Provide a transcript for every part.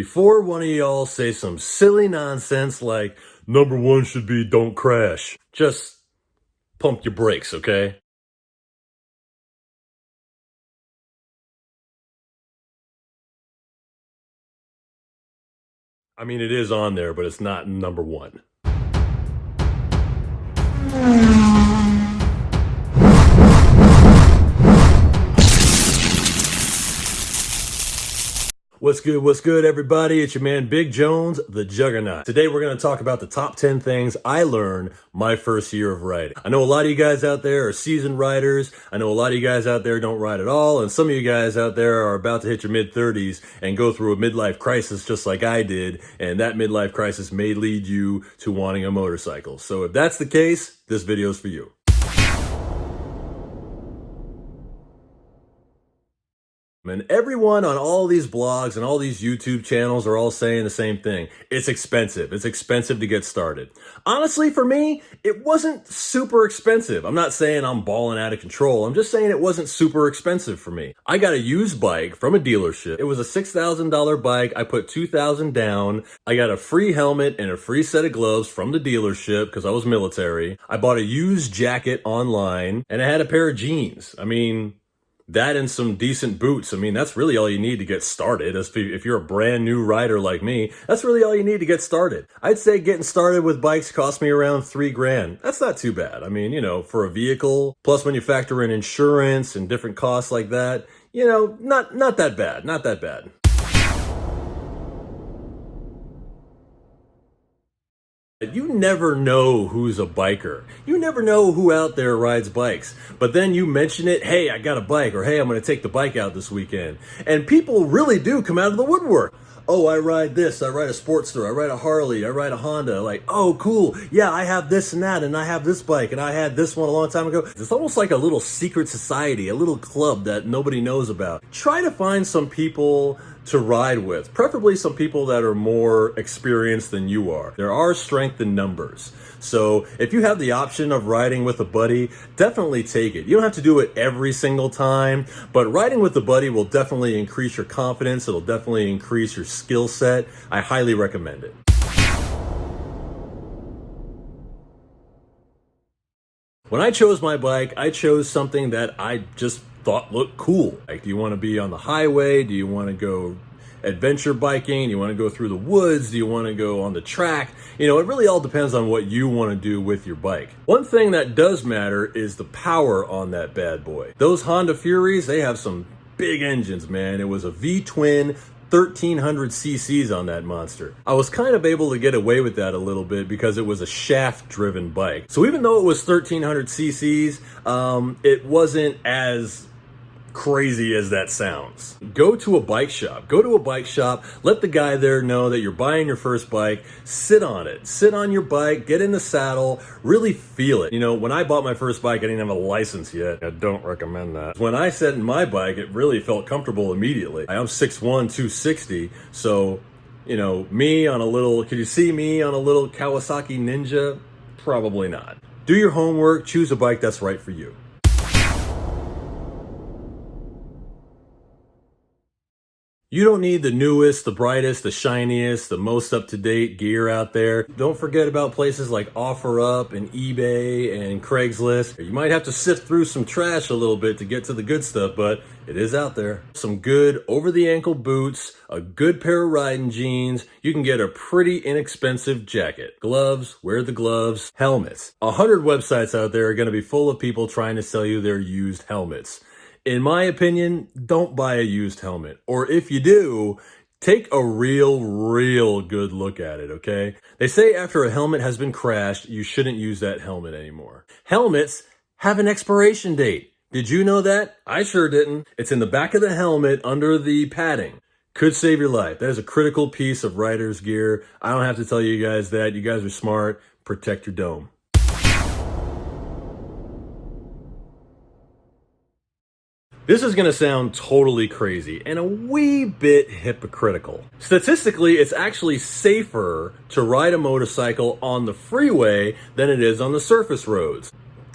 Before one of y'all say some silly nonsense like, number one should be don't crash, just pump your brakes, okay? I mean, it is on there, but it's not number one. What's good, everybody? It's your man, Big Jones, the Juggernaut. Today, we're going to talk about the top 10 things I learned my first year of riding. I know a lot of you guys out there are seasoned riders. I know a lot of you guys out there don't ride at all. And some of you guys out there are about to hit your mid-30s and go through a midlife crisis just like I did. And that midlife crisis may lead you to wanting a motorcycle. So if that's the case, this video is for you. And everyone on all these blogs and all these YouTube channels are all saying the same thing. It's expensive. It's expensive to get started. Honestly, for me, it wasn't super expensive. I'm not saying I'm balling out of control. I'm just saying it wasn't super expensive for me. I got a used bike from a dealership. It was a $6,000 bike. I put $2,000 down. I got a free helmet and a free set of gloves from the dealership because I was military. I bought a used jacket online and I had a pair of jeans. I mean, that and some decent boots. I mean, that's really all you need to get started. If you're a brand new rider like me, that's really all you need to get started. I'd say getting started with bikes cost me around $3,000. That's not too bad. I mean, for a vehicle, plus when you factor in insurance and different costs like that, not that bad, not that bad. You never know who's a biker. You never know who out there rides bikes. But then you mention it, hey, I got a bike, or hey, I'm going to take the bike out this weekend. And people really do come out of the woodwork. Oh, I ride this, I ride a Sportster, I ride a Harley, I ride a Honda. Like, oh, cool. Yeah, I have this and that, and I have this bike, and I had this one a long time ago. It's almost like a little secret society, a little club that nobody knows about. Try to find some people to ride with, preferably some people that are more experienced than you are. There are strength in numbers. So if you have the option of riding with a buddy, definitely take it. You don't have to do it every single time, but riding with a buddy will definitely increase your confidence. It'll definitely increase your skill set. I highly recommend it. When I chose my bike, I chose something that I just thought looked cool. Like, do you want to be on the highway? Do you want to go adventure biking? Do you want to go through the woods? Do you want to go on the track? It really all depends on what you want to do with your bike. One thing that does matter is the power on that bad boy. Those Honda Furies, they have some big engines, man. It was a V-twin 1300 cc's on that monster. I was kind of able to get away with that a little bit because it was a shaft driven bike. So even though it was 1300 cc's, it wasn't as crazy as that sounds. Go to a bike shop. Let the guy there know that you're buying your first bike. Sit on it. Sit on your bike. Get in the saddle. Really feel it. When I bought my first bike, I didn't have a license yet. I don't recommend that. When I sat in my bike, it really felt comfortable immediately. I'm 6'1", 260, so me on a little, could you see me on a little Kawasaki Ninja? Probably not. Do your homework. Choose a bike that's right for you. You don't need the newest, the brightest, the shiniest, the most up-to-date gear out there. Don't forget about places like OfferUp and eBay and Craigslist. You might have to sift through some trash a little bit to get to the good stuff, but it is out there. Some good over-the-ankle boots, a good pair of riding jeans. You can get a pretty inexpensive jacket. Gloves, wear the gloves, helmets. 100 websites out there are going to be full of people trying to sell you their used helmets. In my opinion, don't buy a used helmet. Or if you do, take a real good look at it, okay? They say after a helmet has been crashed, you shouldn't use that helmet anymore. Helmets have an expiration date. Did you know that? I sure didn't. It's in the back of the helmet under the padding. Could save your life. That is a critical piece of rider's gear. I don't have to tell you guys that. You guys are smart. Protect your dome. This is going to sound totally crazy and a wee bit hypocritical. Statistically, it's actually safer to ride a motorcycle on the freeway than it is on the surface roads.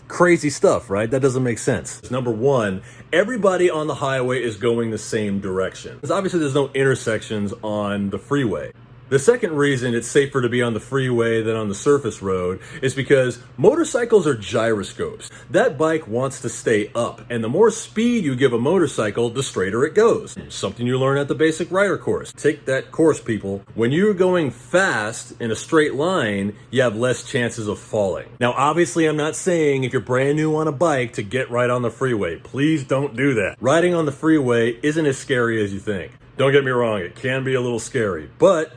Crazy stuff, right? That doesn't make sense. Number one, everybody on the highway is going the same direction. Because obviously there's no intersections on the freeway. The second reason it's safer to be on the freeway than on the surface road is because motorcycles are gyroscopes. That bike wants to stay up, and the more speed you give a motorcycle, the straighter it goes. Something you learn at the basic rider course. Take that course, people. When you're going fast in a straight line, you have less chances of falling. Now, obviously, I'm not saying if you're brand new on a bike to get right on the freeway. Please don't do that. Riding on the freeway isn't as scary as you think. Don't get me wrong, it can be a little scary, but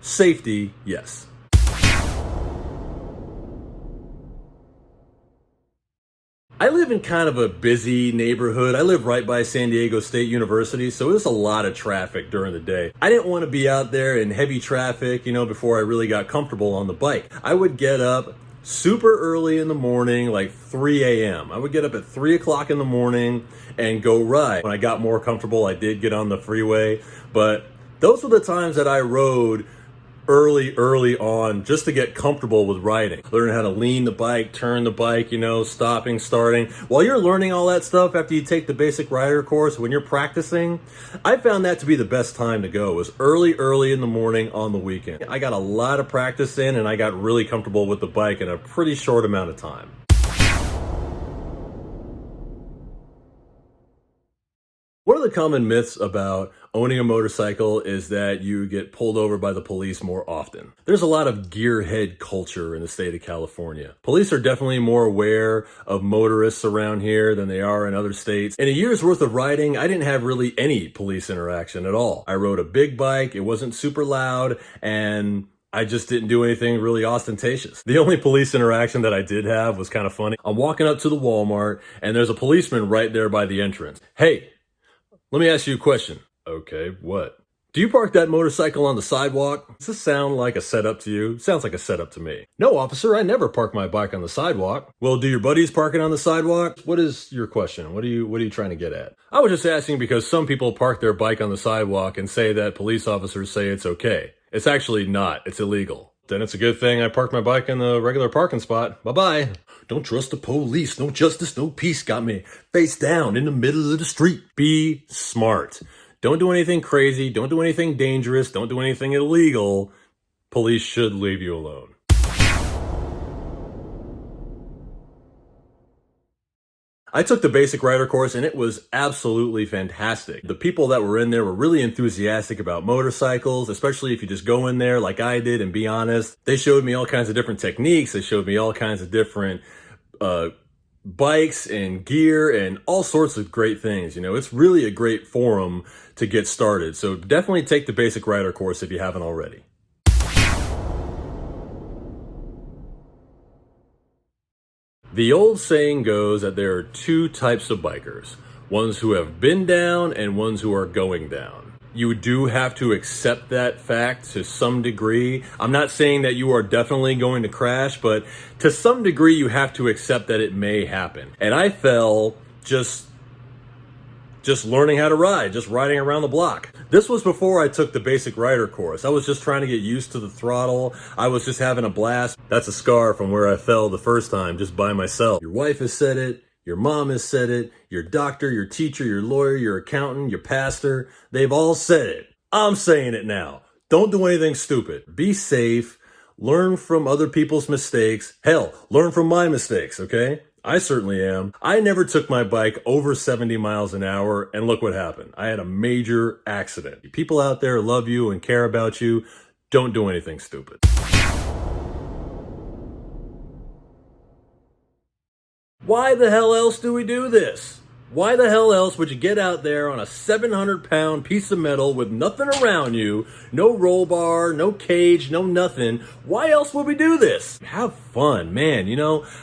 safety, yes. I live in kind of a busy neighborhood. I live right by San Diego State University, so there's a lot of traffic during the day. I didn't want to be out there in heavy traffic, before I really got comfortable on the bike. I would get up super early in the morning, like 3 a.m. I would get up at 3 o'clock in the morning and go ride. When I got more comfortable, I did get on the freeway, but those were the times that I rode early on just to get comfortable with riding. Learn how to lean the bike, turn the bike, stopping, starting. While you're learning all that stuff after you take the basic rider course, when you're practicing, I found that to be the best time to go, was early in the morning on the weekend. I got a lot of practice in and I got really comfortable with the bike in a pretty short amount of time. One of the common myths about owning a motorcycle is that you get pulled over by the police more often. There's a lot of gearhead culture in the state of California. Police are definitely more aware of motorists around here than they are in other states. In a year's worth of riding, I didn't have really any police interaction at all. I rode a big bike, it wasn't super loud, and I just didn't do anything really ostentatious. The only police interaction that I did have was kind of funny. I'm walking up to the Walmart, and there's a policeman right there by the entrance. Hey, let me ask you a question. Okay, what? Do you park that motorcycle on the sidewalk? Does this sound like a setup to you? Sounds like a setup to me. No, officer, I never park my bike on the sidewalk. Well, do your buddies park it on the sidewalk? What is your question? What are you trying to get at? I was just asking because some people park their bike on the sidewalk and say that police officers say it's okay. It's actually not. It's illegal. Then it's a good thing I parked my bike in the regular parking spot. Bye-bye. Don't trust the police. No justice, no peace. Got me face down in the middle of the street. Be smart. Don't do anything crazy. Don't do anything dangerous. Don't do anything illegal. Police should leave you alone. I took the basic rider course and it was absolutely fantastic. The people that were in there were really enthusiastic about motorcycles, especially if you just go in there like I did and be honest. They showed me all kinds of different techniques. They showed me all kinds of different bikes and gear and all sorts of great things. It's really a great forum to get started. So definitely take the basic rider course if you haven't already. The old saying goes that there are two types of bikers, ones who have been down and ones who are going down. You do have to accept that fact to some degree. I'm not saying that you are definitely going to crash, but to some degree you have to accept that it may happen. And I fell just learning how to ride, just riding around the block. This was before I took the basic rider course. I was just trying to get used to the throttle. I was just having a blast. That's a scar from where I fell the first time, just by myself. Your wife has said it. Your mom has said it. Your doctor, your teacher, your lawyer, your accountant, your pastor, they've all said it. I'm saying it now. Don't do anything stupid. Be safe. Learn from other people's mistakes. Hell, learn from my mistakes, okay? I certainly am. I never took my bike over 70 miles an hour, and look what happened. I had a major accident. People out there love you and care about you. Don't do anything stupid. Why the hell else do we do this? Why the hell else would you get out there on a 700-pound piece of metal with nothing around you, no roll bar, no cage, no nothing? Why else would we do this? Have fun, man.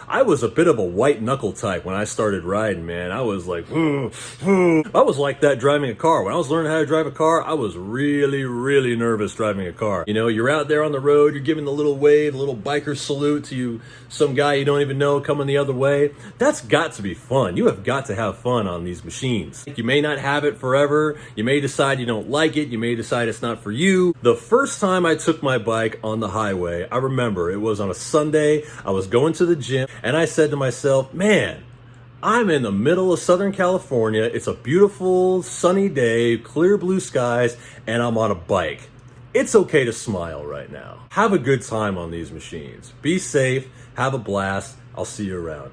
I was a bit of a white knuckle type when I started riding, man. I was like, I was like that driving a car. When I was learning how to drive a car, I was really nervous driving a car. You're out there on the road, you're giving the little wave, a little biker salute to some guy you don't even know coming the other way. That's got to be fun. You have got to have fun fun on these machines. You may not have it forever. You may decide you don't like it. You may decide it's not for you. The first time I took my bike on the highway, I remember it was on a Sunday. I was going to the gym and I said to myself, man, I'm in the middle of Southern California. It's a beautiful sunny day, clear blue skies, and I'm on a bike. It's okay to smile right now. Have a good time on these machines. Be safe, have a blast. I'll see you around.